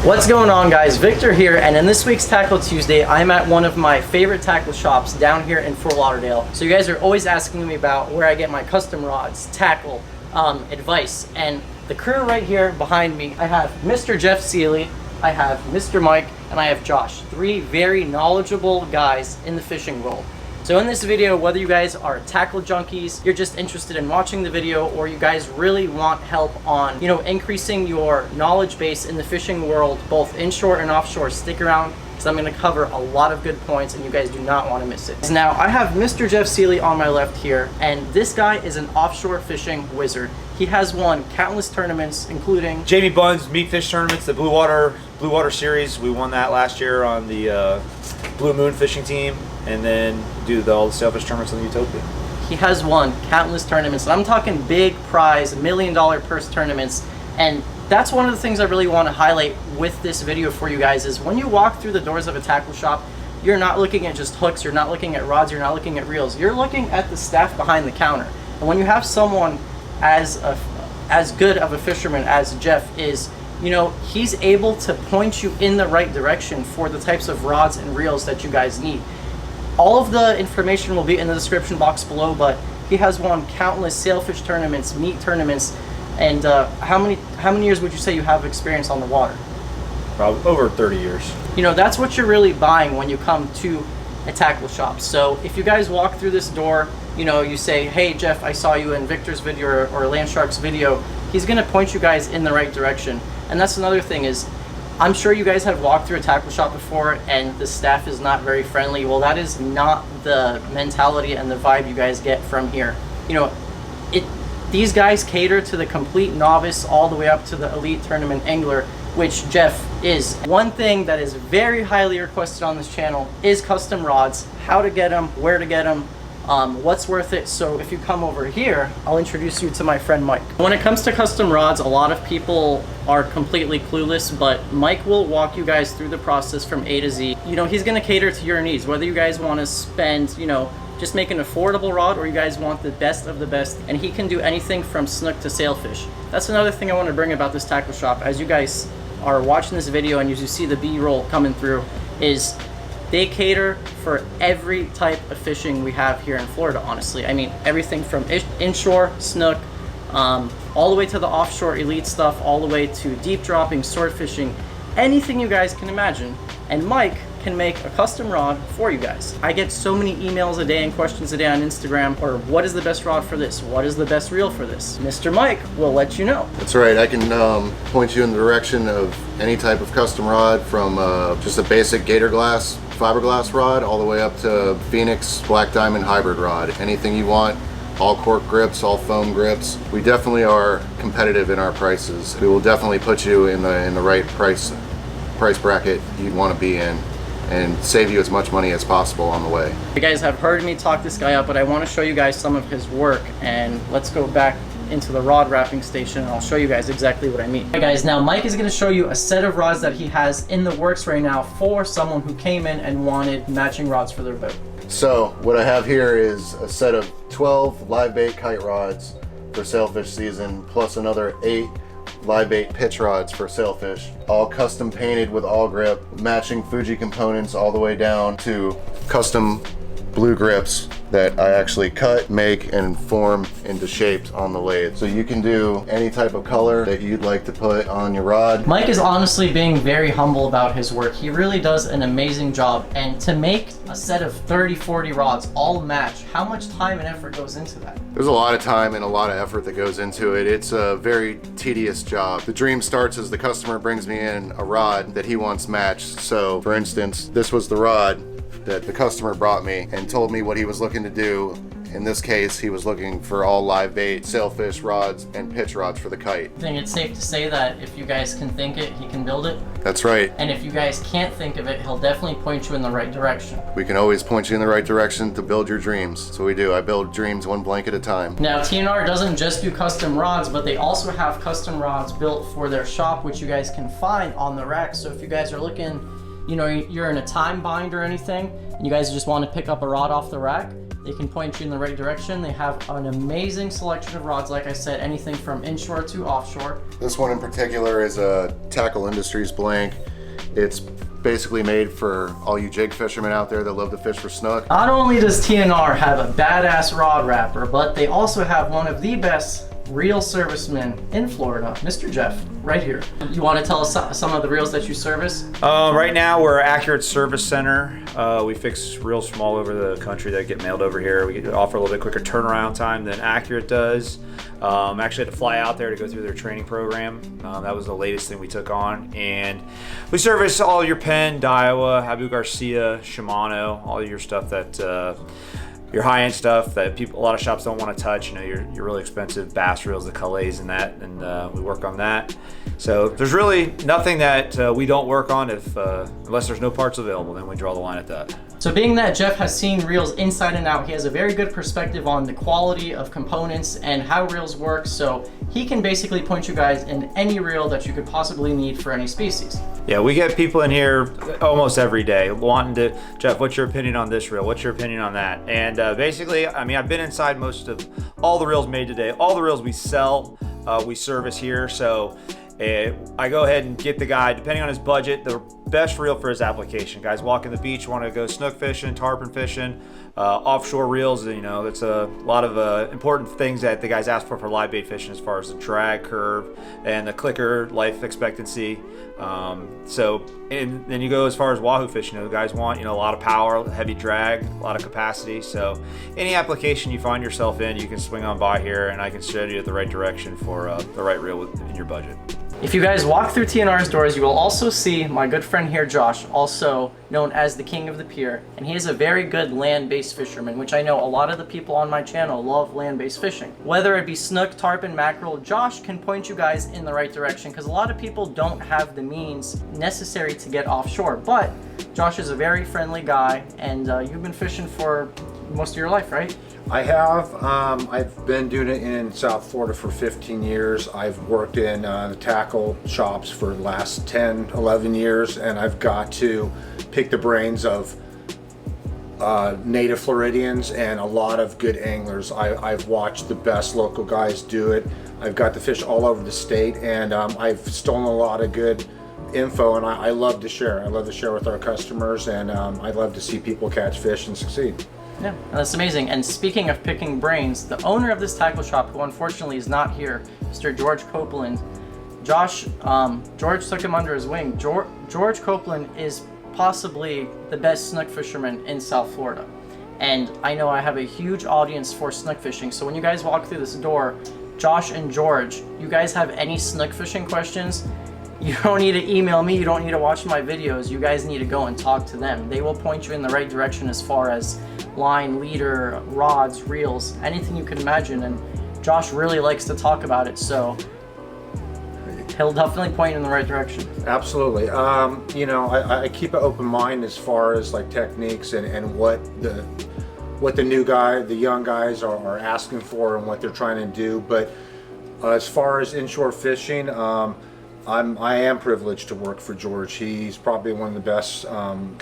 What's going on, guys? Victor here, and in this week's Tackle Tuesday, I'm at one of my favorite tackle shops down here in Fort Lauderdale. So you guys are always asking me about where I get my custom rods, tackle, advice, and the crew right here behind me, I have Mr. Jeff Sealey, I have Mr. Mike, and I have Josh. Three very knowledgeable guys in the fishing world. So in this video, whether you guys are tackle junkies, you're just interested in watching the video, or you guys really want help on, increasing your knowledge base in the fishing world, both inshore and offshore, stick around because I'm going to cover a lot of good points and you guys do not want to miss it. Now, I have Mr. Jeff Sealey on my left here, and this guy is an offshore fishing wizard. He has won countless tournaments, including Jamie Bunn's meat fish tournaments, the Blue Water series. We won that last year on the Blue Moon fishing team, and then all the sailfish tournaments in the Utopia. He has won countless tournaments, and I'm talking big prize, $1 million purse tournaments. And that's one of the things I really want to highlight with this video for you guys is when you walk through the doors of a tackle shop, you're not looking at just hooks, you're not looking at rods, you're not looking at reels, you're looking at the staff behind the counter. And when you have someone as good of a fisherman as Jeff is, he's able to point you in the right direction for the types of rods and reels that you guys need. All of the information will be in the description box below, but he has won countless sailfish tournaments, meat tournaments, and how many years would you say you have experience on the water? Probably over 30 years. That's what you're really buying when you come to a tackle shop. So if you guys walk through this door, you say, hey Jeff, I saw you in Victor's video or Landshark's video, he's gonna point you guys in the right direction. And that's another thing is, I'm sure you guys have walked through a tackle shop before and the staff is not very friendly. Well, that is not the mentality and the vibe you guys get from here. These guys cater to the complete novice all the way up to the elite tournament angler, which Jeff is. One thing that is very highly requested on this channel is custom rods, how to get them, where to get them, what's worth it. So if you come over here, I'll introduce you to my friend Mike. When it comes to custom rods, a lot of people are completely clueless, but Mike will walk you guys through the process from A to Z. He's gonna cater to your needs, whether you guys wanna spend, just make an affordable rod, or you guys want the best of the best, and he can do anything from snook to sailfish. That's another thing I want to bring about this tackle shop. As you guys are watching this video and as you see the B-roll coming through, is they cater for every type of fishing we have here in Florida, honestly. I mean, everything from inshore, snook, all the way to the offshore elite stuff, all the way to deep dropping, sword fishing, anything you guys can imagine. And Mike can make a custom rod for you guys. I get so many emails a day and questions a day on Instagram, or what is the best rod for this? What is the best reel for this? Mr. Mike will let you know. That's right, I can point you in the direction of any type of custom rod, from just a basic gator glass, fiberglass rod, all the way up to Phoenix Black Diamond hybrid rod. Anything you want, all cork grips, all foam grips. We definitely are competitive in our prices. We will definitely put you in the right price bracket you'd want to be in, and save you as much money as possible on the way. You guys have heard me talk this guy up, but I want to show you guys some of his work, and let's go back into the rod wrapping station and I'll show you guys exactly what I mean. Hey guys, now Mike is going to show you a set of rods that he has in the works right now for someone who came in and wanted matching rods for their boat. So what I have here is a set of 12 live bait kite rods for sailfish season, plus another 8 live bait pitch rods for sailfish, all custom painted with all grip, matching Fuji components all the way down to custom blue grips that I actually cut, make, and form into shapes on the lathe. So you can do any type of color that you'd like to put on your rod. Mike is honestly being very humble about his work. He really does an amazing job, and to make a set of 30-40 rods all match, how much time and effort goes into that? There's a lot of time and a lot of effort that goes into it. It's a very tedious job. The dream starts as the customer brings me in a rod that he wants matched. So for instance, this was the rod that the customer brought me and told me what he was looking to do. In this case, he was looking for all live bait, sailfish rods, and pitch rods for the kite. I think it's safe to say that if you guys can think it, he can build it. That's right. And if you guys can't think of it, he'll definitely point you in the right direction. We can always point you in the right direction to build your dreams. So we do. I build dreams one blank at a time. Now, T&R doesn't just do custom rods, but they also have custom rods built for their shop, which you guys can find on the rack. So if you guys are looking, you're in a time bind or anything, and you guys just want to pick up a rod off the rack, They can point you in the right direction. They have an amazing selection of rods, like I said, anything from inshore to offshore. This one in particular is a Tackle Industries blank. It's basically made for all you jig fishermen out there that love to fish for snook. Not only does T&R have a badass rod wrapper, but they also have one of the best reel servicemen in Florida, Mr. Jeff, right here. You want to tell us some of the reels that you service? Right now we're Accurate Service Center. We fix reels from all over the country that get mailed over here. We offer a little bit quicker turnaround time than Accurate does. Actually had to fly out there to go through their training program. That was the latest thing we took on. And we service all your Penn, Daiwa, Abu Garcia, Shimano, all your stuff that your high-end stuff that a lot of shops don't want to touch. You know, your really expensive bass reels, the Calays and that, and we work on that. So there's really nothing that we don't work on unless there's no parts available, then we draw the line at that. So being that Jeff has seen reels inside and out, he has a very good perspective on the quality of components and how reels work, so he can basically point you guys in any reel that you could possibly need for any species. Yeah, we get people in here almost every day wanting to, Jeff, what's your opinion on this reel? What's your opinion on that? And basically, I mean, I've been inside most of all the reels made today. All the reels we sell, we service here, so I go ahead and get the guy, depending on his budget, the best reel for his application. Guys walking the beach, want to go snook fishing, tarpon fishing, offshore reels, you know, that's a lot of important things that the guys ask for live bait fishing, as far as the drag curve and the clicker life expectancy. And then you go as far as wahoo fishing, you know, the guys want, you know, a lot of power, heavy drag, a lot of capacity. So any application you find yourself in, you can swing on by here and I can steer you at the right direction for the right reel in your budget. If you guys walk through T&R's doors, you will also see my good friend here, Josh, also known as the King of the Pier, and he is a very good land-based fisherman, which I know a lot of the people on my channel love land-based fishing. Whether it be snook, tarpon, mackerel, Josh can point you guys in the right direction, because a lot of people don't have the means necessary to get offshore, but Josh is a very friendly guy, and you've been fishing for most of your life, right? I have. I've been doing it in South Florida for 15 years. I've worked in the tackle shops for the last 10, 11 years, and I've got to pick the brains of native Floridians and a lot of good anglers. I've watched the best local guys do it. I've got to fish all over the state, and I've stolen a lot of good info, and I love to share. I love to share with our customers, and I love to see people catch fish and succeed. Yeah, that's amazing. And speaking of picking brains, the owner of this tackle shop, who unfortunately is not here, Mr. George Copeland, George took him under his wing. George Copeland is possibly the best snook fisherman in South Florida. And I know I have a huge audience for snook fishing, so when you guys walk through this door, Josh and George, you guys have any snook fishing questions, you don't need to email me, you don't need to watch my videos, you guys need to go and talk to them. They will point you in the right direction as far as line, leader, rods, reels, anything you can imagine, and Josh really likes to talk about it, so he'll definitely point you in the right direction. Absolutely. You know, I keep an open mind as far as like techniques and what the young guys are asking for and what they're trying to do, but as far as inshore fishing, I am privileged to work for George. He's probably one of the best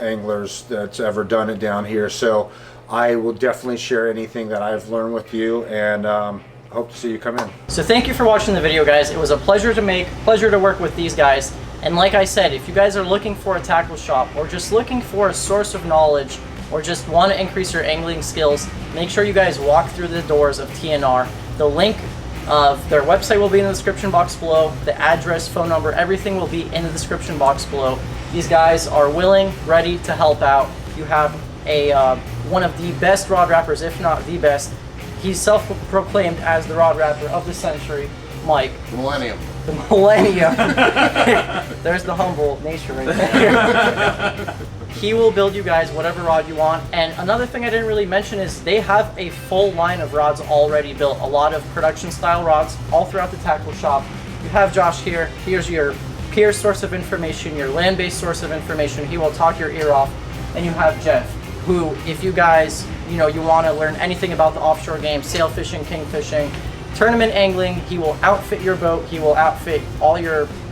anglers that's ever done it down here. So I will definitely share anything that I've learned with you, and hope to see you come in. So thank you for watching the video, guys. It was a pleasure to make, pleasure to work with these guys. And like I said, if you guys are looking for a tackle shop or just looking for a source of knowledge or just want to increase your angling skills, make sure you guys walk through the doors of T&R. The link of their website will be in the description box below. The address, phone number, everything will be in the description box below. These guys are willing, ready to help out. You have one of the best rod wrappers, if not the best. He's self-proclaimed as the rod wrapper of the century, Mike. Millennium. The millennium. There's the humble nature right there. He will build you guys whatever rod you want. And another thing I didn't really mention is they have a full line of rods already built. A lot of production style rods all throughout the tackle shop. You have Josh here. Here's your peer source of information, your land-based source of information. He will talk your ear off. And you have Jeff, who, if you guys, you want to learn anything about the offshore game, sail fishing, king fishing, tournament angling, he will outfit your boat. He will outfit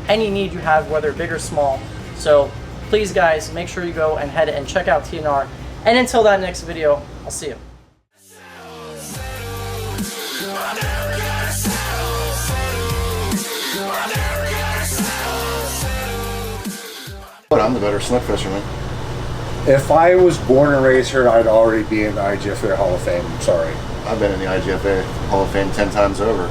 any need you have, whether big or small. So please, guys, make sure you go and head and check out T&R. And until that next video, I'll see you. the better snook fisherman. If I was born and raised here, I'd already be in the IGFA Hall of Fame. I'm sorry. I've been in the IGFA Hall of Fame 10 times over.